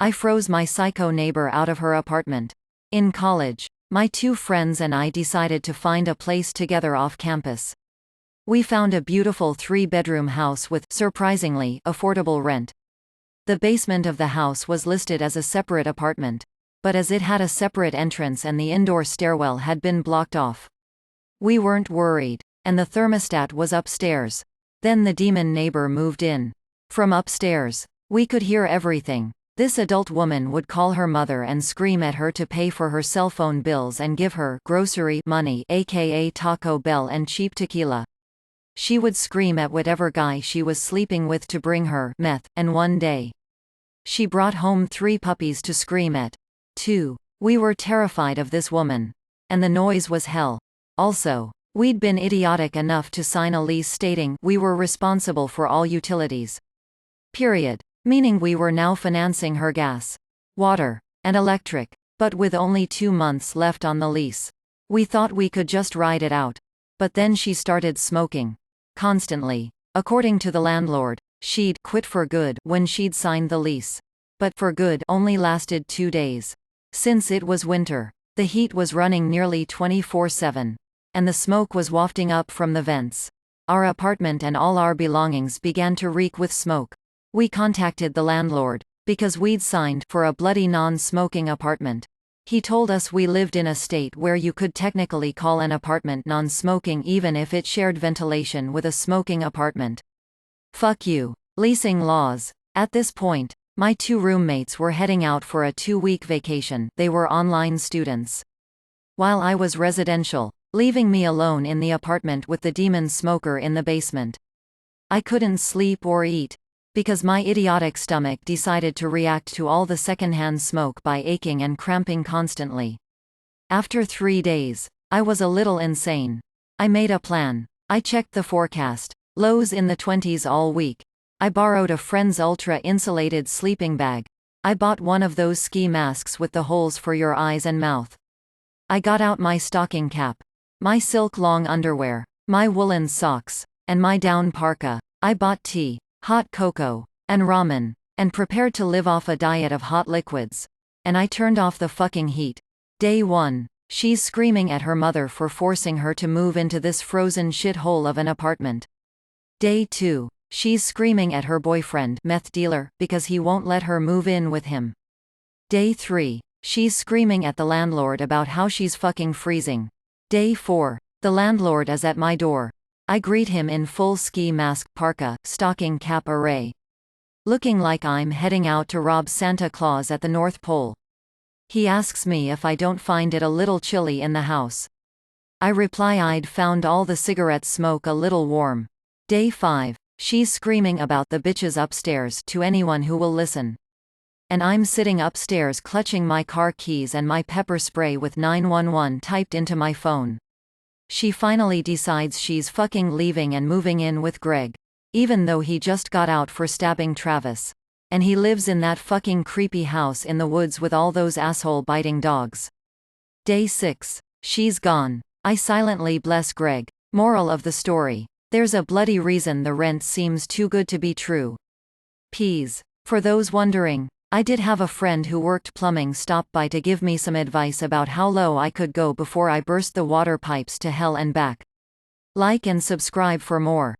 I froze my psycho neighbor out of her apartment. In college, my two friends and I decided to find a place together off campus. We found a beautiful 3-bedroom house with, surprisingly, affordable rent. The basement of the house was listed as a separate apartment, but as it had a separate entrance and the indoor stairwell had been blocked off, we weren't worried, and the thermostat was upstairs. Then the demon neighbor moved in. From upstairs, we could hear everything. This adult woman would call her mother and scream at her to pay for her cell phone bills and give her grocery money, aka Taco Bell and cheap tequila. She would scream at whatever guy she was sleeping with to bring her meth, and one day, she brought home 3 puppies to scream at. 2. We were terrified of this woman. And the noise was hell. Also, we'd been idiotic enough to sign a lease stating we were responsible for all utilities. Period. Meaning we were now financing her gas, water, and electric. But with only 2 months left on the lease, we thought we could just ride it out. But then she started smoking. Constantly. According to the landlord, she'd quit for good when she'd signed the lease. But for good only lasted 2 days. Since it was winter, the heat was running nearly 24/7. And the smoke was wafting up from the vents. Our apartment and all our belongings began to reek with smoke. We contacted the landlord, because we'd signed for a bloody non-smoking apartment. He told us we lived in a state where you could technically call an apartment non-smoking even if it shared ventilation with a smoking apartment. Fuck you. Leasing laws. At this point, my 2 roommates were heading out for a 2-week vacation. They were online students, while I was residential, leaving me alone in the apartment with the demon smoker in the basement. I couldn't sleep or eat, because my idiotic stomach decided to react to all the secondhand smoke by aching and cramping constantly. After 3 days, I was a little insane. I made a plan. I checked the forecast. Lows in the 20s all week. I borrowed a friend's ultra-insulated sleeping bag. I bought one of those ski masks with the holes for your eyes and mouth. I got out my stocking cap, my silk long underwear, my woolen socks, and my down parka. I bought tea, hot cocoa, and ramen, and prepared to live off a diet of hot liquids. And I turned off the fucking heat. Day 1. She's screaming at her mother for forcing her to move into this frozen shithole of an apartment. Day 2. She's screaming at her boyfriend, meth dealer, because he won't let her move in with him. Day 3. She's screaming at the landlord about how she's fucking freezing. Day 4. The landlord is at my door. I greet him in full ski mask, parka, stocking cap array, looking like I'm heading out to rob Santa Claus at the North Pole. He asks me if I don't find it a little chilly in the house. I reply I'd found all the cigarette smoke a little warm. Day 5. She's screaming about the bitches upstairs to anyone who will listen. And I'm sitting upstairs clutching my car keys and my pepper spray with 911 typed into my phone. She finally decides she's fucking leaving and moving in with Greg, even though he just got out for stabbing Travis. And he lives in that fucking creepy house in the woods with all those asshole biting dogs. Day 6. She's gone. I silently bless Greg. Moral of the story. There's a bloody reason the rent seems too good to be true. Peas. For those wondering, I did have a friend who worked plumbing stop by to give me some advice about how low I could go before I burst the water pipes to hell and back. Like and subscribe for more.